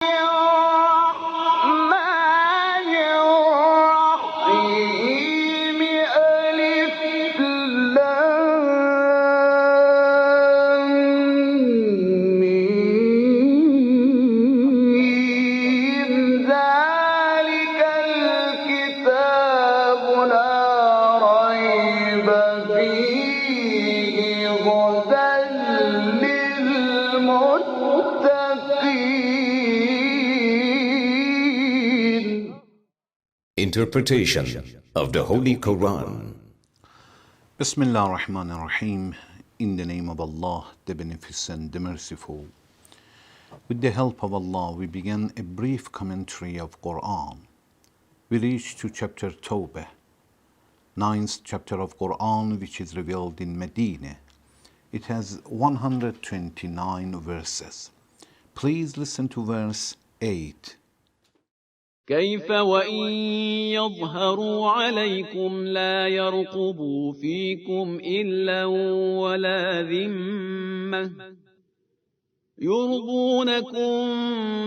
الرحمن الرحيم ألف لام ميم ذلك الكتاب لا ريب فيه هدى للمتقين. Interpretation of the Holy Quran. Bismillah ar-Rahman ar-Rahim. In the name of Allah, the Beneficent, the Merciful. With the help of Allah, we begin a brief commentary of Quran. We reach to chapter Tawbah, 9th chapter of Quran, which is revealed in Medina. It has 129 verses. Please listen to verse 8. كيف وإن يظهروا عليكم لا يرقبوا فيكم إلا ولا ذمة يرضونكم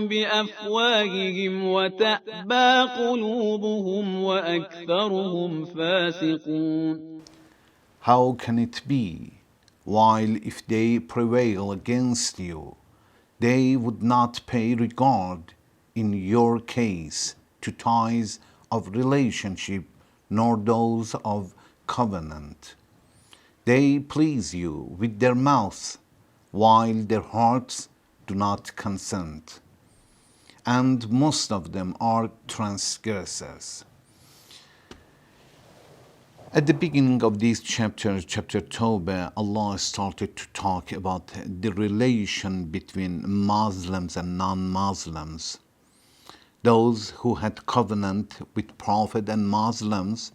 بأفواههم وتأبى قلوبهم وأكثرهم فاسقون. How can it be, while if they prevail against you, they would not pay regard in your case to ties of relationship nor those of covenant? They please you with their mouth, while their hearts do not consent, and most of them are transgressors. At the beginning of this chapter, chapter Tawbah, Allah started to talk about the relation between Muslims and non-Muslims. Those who had covenant with Prophet and Muslims,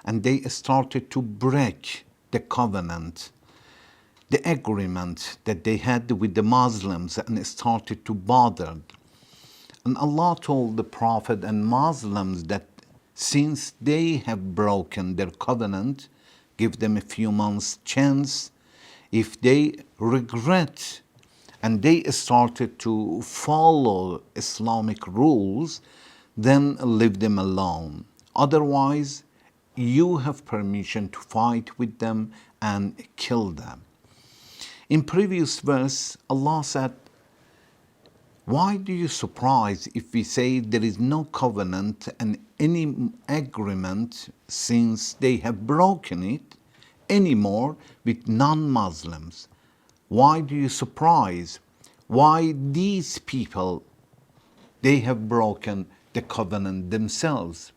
and they started to break the covenant, the agreement that they had with the Muslims, and started to bother. And Allah told the Prophet and Muslims that since they have broken their covenant, give them a few months chance. If they regret and they started to follow Islamic rules, then leave them alone. Otherwise, you have permission to fight with them and kill them. In previous verse, Allah said, why do you surprise if we say there is no covenant and any agreement, since they have broken it, anymore with non-Muslims? Why do you surprise? Why these people, they have broken the covenant themselves?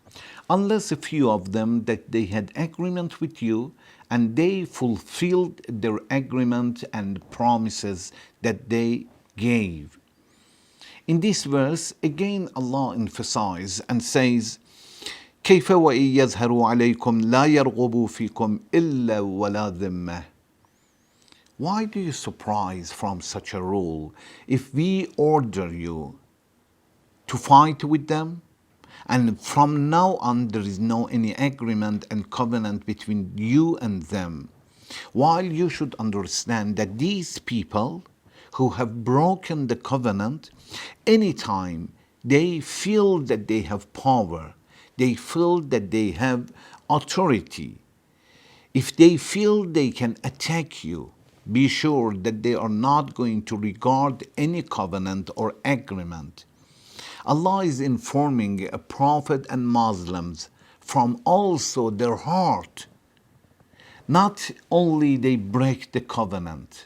Unless a few of them that they had agreement with you and they fulfilled their agreement and promises that they gave. In this verse, again Allah emphasizes and says, كيف وإن يظهروا عليكم لا يرغبوا فيكم إلا ولا ذمة. Why do you surprise from such a rule? If we order you to fight with them, and from now on there is no any agreement and covenant between you and them, while you should understand that these people who have broken the covenant, anytime they feel that they have power, they feel that they have authority, if they feel they can attack you, be sure that they are not going to regard any covenant or agreement. Allah is informing a Prophet and Muslims from also their heart. Not only they break the covenant,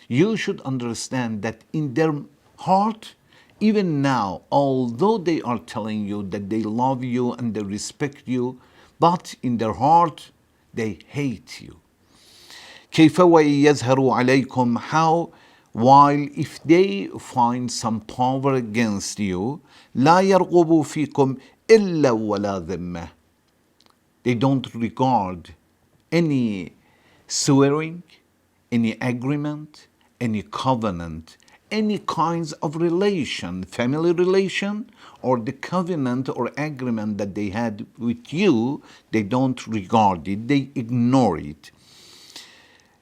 you should understand that in their heart, even now, although they are telling you that they love you and they respect you, but in their heart, they hate you. كيف وإن يظهروا عليكم, how, while if they find some power against you, لا يرغبوا فيكم إلا ولا ذمة. They don't regard any swearing, any agreement, any covenant, any kinds of relation, family relation, or the covenant or agreement that they had with you, they don't regard it, they ignore it.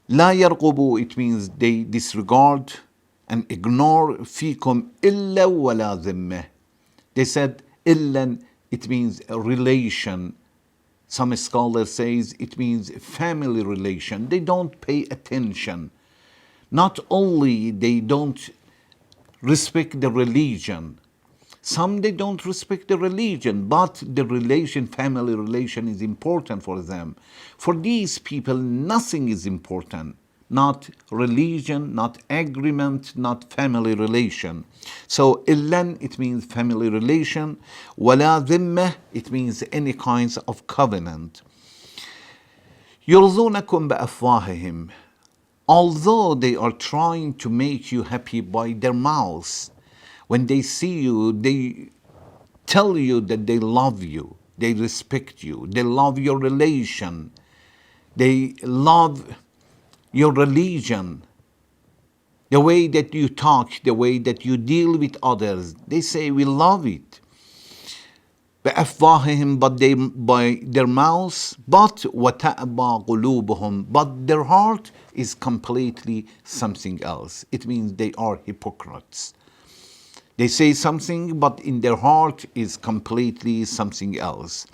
لا يرغبوا, it means they disregard, and ignore فيكم إلا ولا ذمة. They said إلا, it means a relation. Some scholars says it means family relation. They don't pay attention. Not only they don't respect the religion, some they don't respect the religion, but the relation, family relation is important for them. For these people, nothing is important. Not religion, not agreement, not family relation. So illan, it means family relation. Wala dhimmah, it means any kinds of covenant. يرضونكم بأفواههم, although they are trying to make you happy by their mouths. When they see you, they tell you that they love you, they respect you, they love your relation, they love your religion, the way that you talk, the way that you deal with others. They say we love it. بأفواههم, but they by their mouths, but وتأبى قلوبهم, but their heart is completely something else. It means they are hypocrites. They say something, but in their heart is completely something else.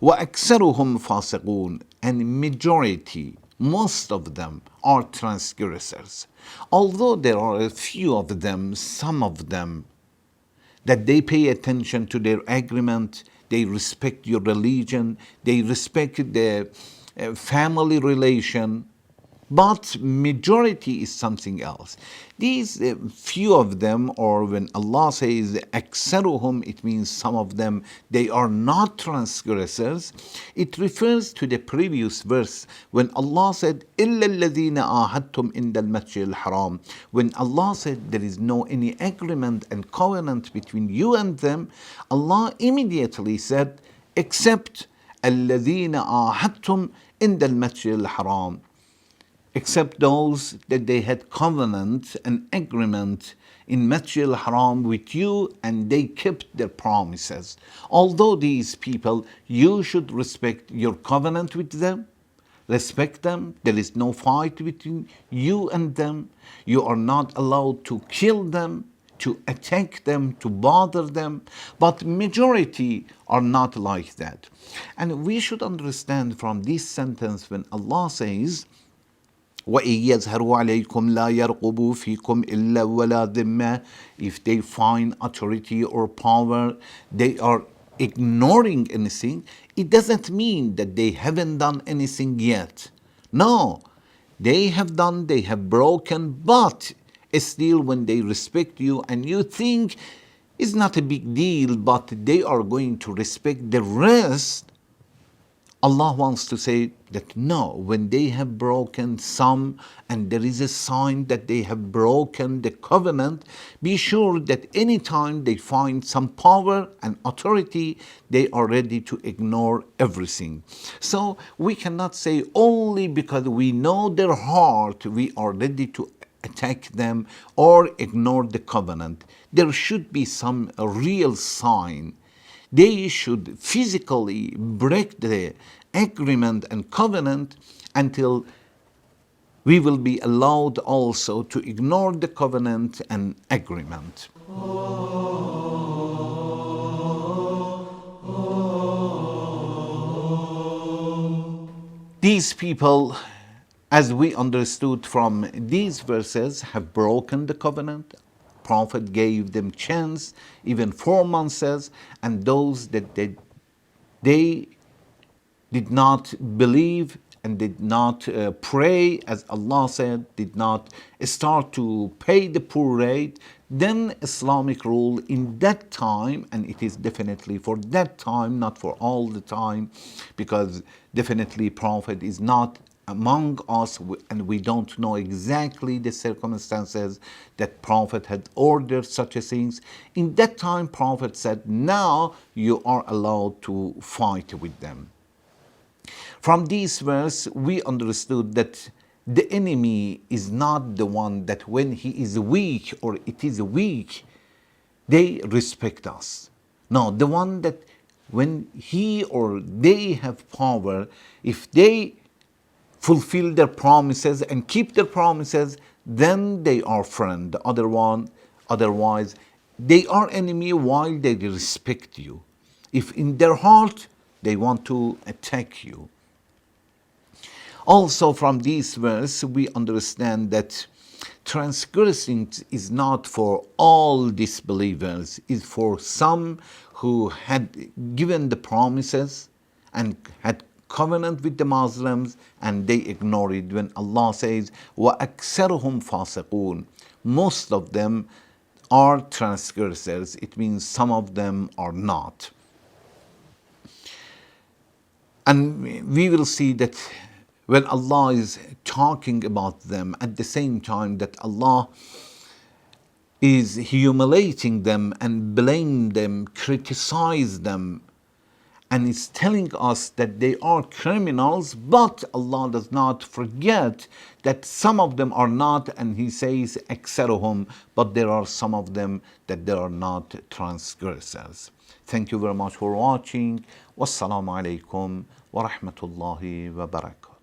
وأكثرهم فاسقون, and majority, most of them are transgressors. Although there are a few of them, some of them, that they pay attention to their agreement, they respect your religion, they respect the family relation, but majority is something else. These few of them, or when Allah says أكثرهم, it means some of them, they are not transgressors. It refers to the previous verse when Allah said إلا الذين عاهدتم عند المسجد الحرام. When Allah said there is no any agreement and covenant between you and them, Allah immediately said except الذين عاهدتم عند المسجد الحرام, except those that they had covenant and agreement in Masjid al-Haram with you and they kept their promises. Although these people, you should respect your covenant with them, respect them. There is no fight between you and them. You are not allowed to kill them, to attack them, to bother them. But majority are not like that. And we should understand from this sentence when Allah says, وَإِن يَظْهَرُوا عَلَيْكُمْ لَا يَرْقُبُوا فِيكُمْ إِلَّا وَلَا ذِمَّةً. If they find authority or power, they are ignoring anything. It doesn't mean that they haven't done anything yet. No, they have done, they have broken, but still when they respect you and you think it's not a big deal, but they are going to respect the rest, Allah wants to say that no, when they have broken some and there is a sign that they have broken the covenant, be sure that anytime they find some power and authority, they are ready to ignore everything. So we cannot say only because we know their heart, we are ready to attack them or ignore the covenant. There should be some real sign. They should physically break the agreement and covenant until we will be allowed also to ignore the covenant and agreement. These people, as we understood from these verses, have broken the covenant. Prophet gave them chance, even 4 months, and those that they did not believe and did not pray, as Allah said, did not start to pay the poor rate, then Islamic rule in that time, and it is definitely for that time, not for all the time, because definitely Prophet is not among us and we don't know exactly the circumstances that Prophet had ordered such a things. In that time, Prophet said, now you are allowed to fight with them. From this verse, we understood that the enemy is not the one that when he is weak or it is weak, they respect us. No, the one that when he or they have power, if they fulfill their promises and keep their promises, then they are friend. Otherwise, they are enemy while they respect you. If in their heart they want to attack you. Also from this verse, we understand that transgressing is not for all disbelievers. It's for some who had given the promises and had covenant with the Muslims and they ignored it. When Allah says, وَأَكْثَرُهُمْ فَاسِقُونَ, most of them are transgressors. It means some of them are not. And we will see that when Allah is talking about them, at the same time that Allah is humiliating them and blame them, criticize them, and is telling us that they are criminals, but Allah does not forget that some of them are not, and He says, أَكْثَرُهُمْ, but there are some of them that they are not transgressors. Thank you very much for watching. Wassalamu alaikum wa rahmatullahi wa barakatuh.